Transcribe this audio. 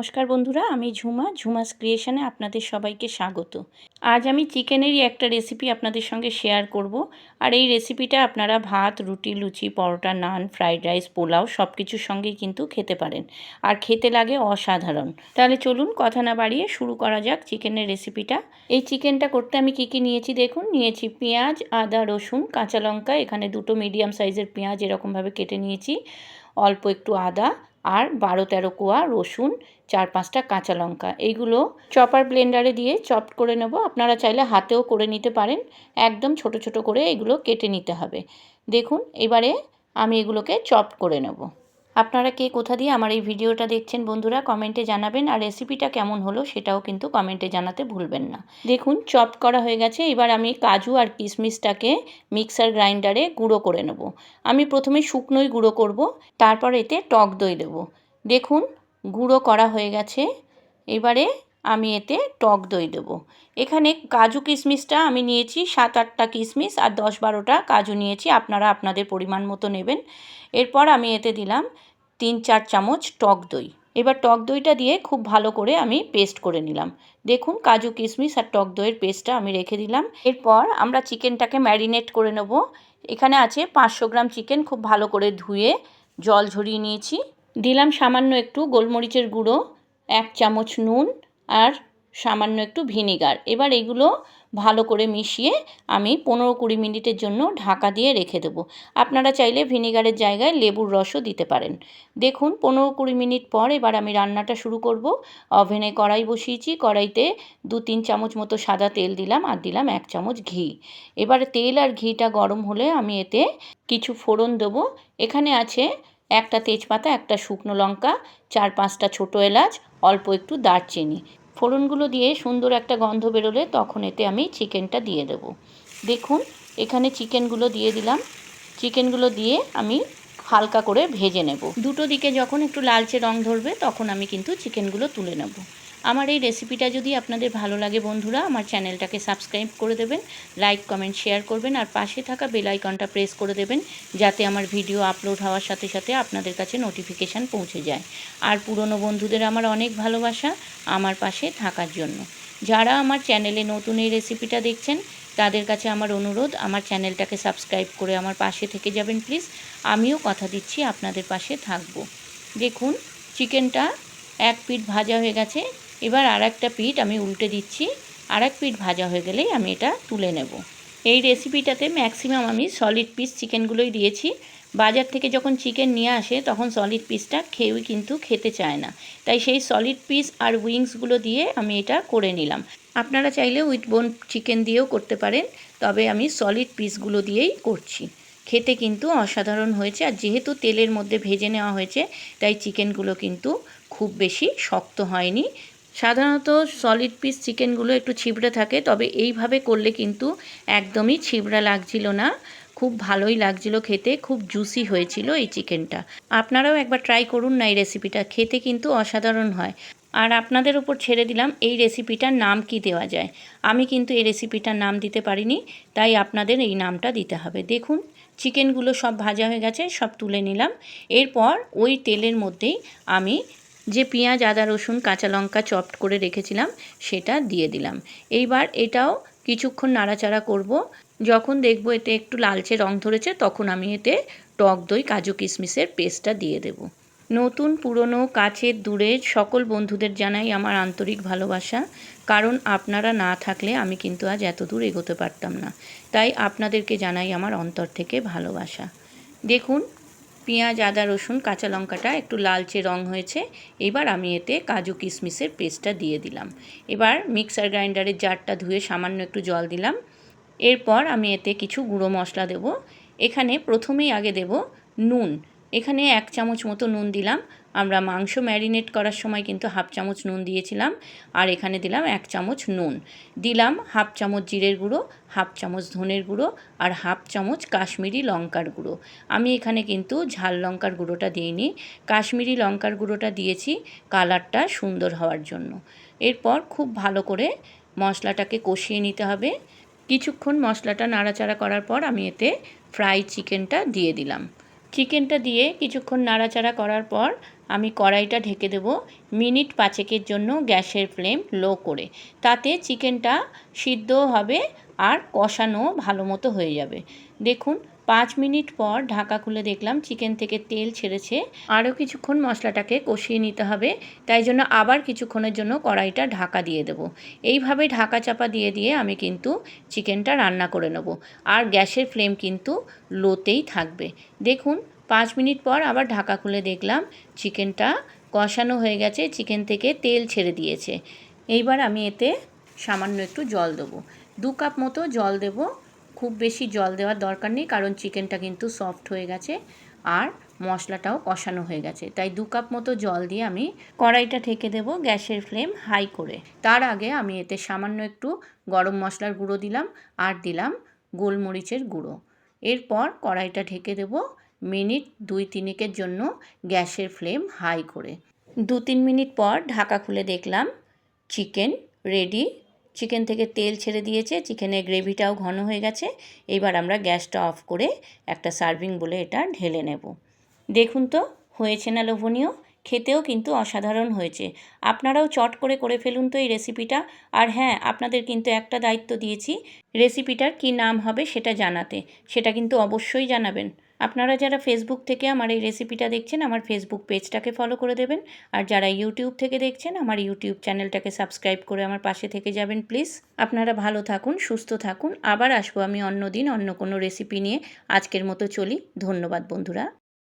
নমস্কার বন্ধুরা, আমি ঝুমাস ক্রিয়েশনে আপনাদের সবাইকে স্বাগত। আজ আমি চিকেনেরই একটা রেসিপি আপনাদের সঙ্গে শেয়ার করব। আর এই রেসিপিটা আপনারা ভাত, রুটি, লুচি, পরোটা, নান, ফ্রাইড রাইস, পোলাও সব কিছুর সঙ্গেই কিন্তু খেতে পারেন। আর খেতে লাগে অসাধারণ। তাহলে চলুন কথা না বাড়িয়ে শুরু করা যাক চিকেনের রেসিপিটা। এই চিকেনটা করতে আমি কী নিয়েছি দেখুন। নিয়েছি পেঁয়াজ, আদা, রসুন, কাঁচা লঙ্কা। এখানে দুটো মিডিয়াম সাইজের পেঁয়াজ এরকমভাবে কেটে নিয়েছি, অল্প একটু আদা আর 12-13 কোয়া রসুন, 4-5টা কাঁচা লঙ্কা। এইগুলো চপার ব্লেন্ডারে দিয়ে চপ করে নেব। আপনারা চাইলে হাতেও করে নিতে পারেন। একদম ছোট ছোট করে এগুলো কেটে নিতে হবে। দেখুন, এবারে আমি এগুলোকে চপ করে নেব। আপনারা কে কোথা দিয়ে আমার এই ভিডিওটা দেখছেন বন্ধুরা কমেন্টে জানাবেন। আর রেসিপিটা কেমন হলো সেটাও কিন্তু কমেন্টে জানাতে ভুলবেন না। দেখুন, চপ করা হয়ে গেছে। এবার আমি কাজু আর কিশমিশটাকে মিক্সার গ্রাইন্ডারে গুঁড়ো করে নেব। আমি প্রথমে শুকনোই গুঁড়ো করব, তারপর এতে টক দই দেব। দেখুন, গুঁড়ো করা হয়ে গেছে। এবারে আমি এতে টক দই দেব। এখানে কাজু কিশমিশটা আমি নিয়েছি 7-8টা কিশমিশ আর 10-12টা কাজু নিয়েছি। আপনারা আপনাদের পরিমাণ মতো নেবেন। এরপর আমি এতে দিলাম 3-4 চামচ টক দই। এবার টক দইটা দিয়ে খুব ভালো করে আমি পেস্ট করে নিলাম। দেখুন, কাজু কিশমিশ আর টক দইয়ের পেস্টটা আমি রেখে দিলাম। এরপর আমরা চিকেনটাকে ম্যারিনেট করে নেব। এখানে আছে 500 গ্রাম চিকেন, খুব ভালো করে ধুয়ে জল ঝরিয়ে নিয়েছি। দিলাম সামান্য একটু গোলমরিচের গুঁড়ো, 1 চামচ নুন আর সামান্য একটু ভিনেগার। এবার এগুলো ভালো করে মিশিয়ে আমি 15-20 মিনিটের জন্য ঢাকা দিয়ে রেখে দেব। আপনারা চাইলে ভিনেগারের জায়গায় লেবুর রসও দিতে পারেন। দেখুন, 15-20 মিনিট পর এবার আমি রান্নাটা শুরু করব। ওভেনে কড়াই বসিয়েছি। কড়াইতে 2-3 চামচ মতো সাদা তেল দিলাম আর দিলাম 1 চামচ ঘি। এবারে তেল আর ঘিটা গরম হলে আমি এতে কিছু ফোড়ন দেবো। এখানে আছে একটা তেজপাতা, একটা শুকনো লঙ্কা, 4-5টা ছোটো এলাচ, অল্প একটু দারচিনি। ফোড়নগুলো দিয়ে সুন্দর একটা গন্ধ বেরোলে তখন এতে আমি চিকেনটা দিয়ে দেব। দেখুন, এখানে চিকেনগুলো দিয়ে দিলাম। চিকেনগুলো দিয়ে আমি হালকা করে ভেজে নেব। দুটো দিকে যখন একটু লালচে রং ধরবে তখন আমি কিন্তু চিকেনগুলো তুলে নেব। আমার এই রেসিপিটা যদি আপনাদের ভালো লাগে বন্ধুরা, আমার চ্যানেলটাকে সাবস্ক্রাইব করে দেবেন, লাইক, কমেন্ট, শেয়ার করবেন আর পাশে থাকা বেল আইকনটা প্রেস করে দেবেন, যাতে আমার ভিডিও আপলোড হওয়ার সাথে সাথে আপনাদের কাছে নোটিফিকেশান পৌঁছে যায়। আর পুরনো বন্ধুদের আমার অনেক ভালোবাসা আমার পাশে থাকার জন্য। যারা আমার চ্যানেলে নতুন এই রেসিপিটা দেখছেন তাদের কাছে আমার অনুরোধ, আমার চ্যানেলটাকে সাবস্ক্রাইব করে আমার পাশে থেকে যাবেন প্লিজ। আমিও কথা দিচ্ছি আপনাদের পাশে থাকব। দেখুন, চিকেনটা এক পিঠ ভাজা হয়ে গেছে। এবার আর একটা পিঠ আমি উল্টে দিচ্ছি। আর এক পিঠ ভাজা হয়ে গেলেই আমি এটা তুলে নেব। এই রেসিপিটাতে ম্যাক্সিমাম আমি সলিড পিস চিকেনগুলোই দিয়েছি। বাজার থেকে যখন চিকেন নিয়ে আসে তখন সলিড পিসটা কেউই কিন্তু খেতে চায় না, তাই সেই সলিড পিস আর উইংসগুলো দিয়ে আমি এটা করে নিলাম। আপনারা চাইলে উইথ বোন চিকেন দিয়েও করতে পারেন, তবে আমি সলিড পিসগুলো দিয়েই করছি। খেতে কিন্তু অসাধারণ হয়েছে। আর যেহেতু তেলের মধ্যে ভেজে নেওয়া হয়েছে তাই চিকেনগুলো কিন্তু খুব বেশি শক্ত হয়নি। সাধারণত সলিড পিস চিকেনগুলো একটু ছিবড়ে থাকে, তবে এইভাবে করলে কিন্তু একদমই ছিবড়া লাগছিল না, খুব ভালোই লাগছিল খেতে, খুব জুসি হয়েছিল এই চিকেনটা। আপনারাও একবার ট্রাই করুন না, এই রেসিপিটা খেতে কিন্তু অসাধারণ হয়। আর আপনাদের উপর ছেড়ে দিলাম এই রেসিপিটার নাম কি দেওয়া যায়। আমি কিন্তু এই রেসিপিটার নাম দিতে পারিনি, তাই আপনাদের এই নামটা দিতে হবে। দেখুন, চিকেনগুলো সব ভাজা হয়ে গেছে, সব তুলে নিলাম। এরপর ওই তেলের মধ্যেই আমি যে পেঁয়াজ, আদা, রসুন, কাঁচা লঙ্কা চপড করে রেখেছিলাম সেটা দিয়ে দিলাম। এইবার এটাও কিছুক্ষণ নাড়াচাড়া করব। যখন দেখব এতে একটু লালচে রং ধরেছে তখন আমি এতে টক দই, কাজু কিশমিশের পেস্টটা দিয়ে দেব। নতুন, পুরনো, কাছের, দূরের সকল বন্ধুদের জানাই আমার আন্তরিক ভালোবাসা, কারণ আপনারা না থাকলে আমি কিন্তু আজ এত দূর এগোতে পারতাম না। তাই আপনাদেরকে জানাই আমার অন্তর থেকে ভালোবাসা। দেখুন, পেঁয়াজ, আদা, রসুন, কাঁচা লঙ্কাটা একটু লালচে রং হয়েছে। এবার আমি এতে কাজু কিশমিশের পেস্টটা দিয়ে দিলাম। এবার মিক্সার গ্রাইন্ডারের জারটা ধুয়ে সামান্য একটু জল দিলাম। এরপর আমি এতে কিছু গুঁড়ো মশলা দেব। এখানে প্রথমেই আগে দেব নুন। এখানে 1 চামচ মতো নুন দিলাম। আমরা মাংস ম্যারিনেট করার সময় কিন্তু 1/2 চামচ নুন দিয়েছিলাম। আর এখানে দিলাম 1 চামচ নুন। দিলাম 1/2 চামচ জিরের গুঁড়ো, 1/2 চামচ ধনের গুঁড়ো আর 1/2 চামচ কাশ্মীরি লঙ্কার গুঁড়ো। আমি এখানে কিন্তু ঝাল লঙ্কার গুঁড়োটা দিইনি, কাশ্মীরি লঙ্কার গুঁড়োটা দিয়েছি কালারটা সুন্দর হওয়ার জন্য। এরপর খুব ভালো করে মশলাটাকে কষিয়ে নিতে হবে। কিছুক্ষণ মশলাটা নাড়াচাড়া করার পর আমি এতে ফ্রাই চিকেনটা দিয়ে দিলাম। চিকেনটা দিয়ে কিছুক্ষণ নাড়াচাড়া করার পর আমি কড়াইটা ঢেকে দেব মিনিট 5 জন্য গ্যাসের ফ্লেম লো করে। তাতে চিকেনটা সিদ্ধও হবে আর কষানো ভালো মতো হয়ে যাবে। দেখুন 5 মিনিট পর ঢাকা খুলে দেখলাম চিকেন থেকে তেল ছেড়েছে। আরও কিছুক্ষণ মশলাটাকে কষিয়ে নিতে হবে, তাই জন্য আবার কিছুক্ষণের জন্য কড়াইটা ঢাকা দিয়ে দেব। এইভাবে ঢাকা চাপা দিয়ে দিয়ে আমি কিন্তু চিকেনটা রান্না করে নেব, আর গ্যাসের ফ্লেম কিন্তু লোতেই থাকবে। দেখুন 5 মিনিট পর আবার ঢাকা খুলে দেখলাম চিকেনটা কষানো হয়ে গেছে, চিকেন থেকে তেল ছেড়ে দিয়েছে। এইবার আমি এতে সামান্য একটু জল দেবো, 2 কাপ মতো জল দেব। খুব বেশি জল দেওয়ার দরকার নেই, কারণ চিকেনটা কিন্তু সফট হয়ে গেছে আর মশলাটাও কষানো হয়ে গেছে। তাই 2 কাপ মতো জল দিয়ে আমি কড়াইটা ঢেকে দেব গ্যাসের ফ্লেম হাই করে। তার আগে আমি এতে সামান্য একটু গরম মশলার গুঁড়ো দিলাম আর দিলাম গোলমরিচের গুঁড়ো। এরপর কড়াইটা ঢেকে দেব মিনিট 2-3 জন্য গ্যাসের ফ্লেম হাই করে। 2-3 মিনিট পর ঢাকা খুলে দেখলাম চিকেন রেডি। চিকেন থেকে তেল ছেড়ে দিয়েছে, চিকেনের গ্রেভিটাও ঘন হয়ে গেছে। এবার আমরা গ্যাসটা অফ করে একটা সার্ভিং বলে এটা ঢেলে নেব। দেখুন তো হয়েছে না লোভনীয়? খেতেও কিন্তু অসাধারণ হয়েছে। আপনারাও চট করে করে ফেলুন তো এই রেসিপিটা। আর হ্যাঁ, আপনাদের কিন্তু একটা দায়িত্ব দিয়েছি, রেসিপিটার কী নাম হবে সেটা জানাতে। সেটা কিন্তু অবশ্যই জানাবেন। আপনারা যারা ফেসবুক থেকে আমার এই রেসিপিটা দেখছেন, আমার ফেসবুক পেজটাকে ফলো করে দেবেন। আর যারা ইউটিউব থেকে দেখছেন, আমার ইউটিউব চ্যানেলটাকে সাবস্ক্রাইব করে আমার পাশে থেকে যাবেন প্লিজ। আপনারা ভালো থাকুন, সুস্থ থাকুন। আবার আসবো আমি অন্য দিন অন্য কোনো রেসিপি নিয়ে। আজকের মতো চলি। ধন্যবাদ বন্ধুরা।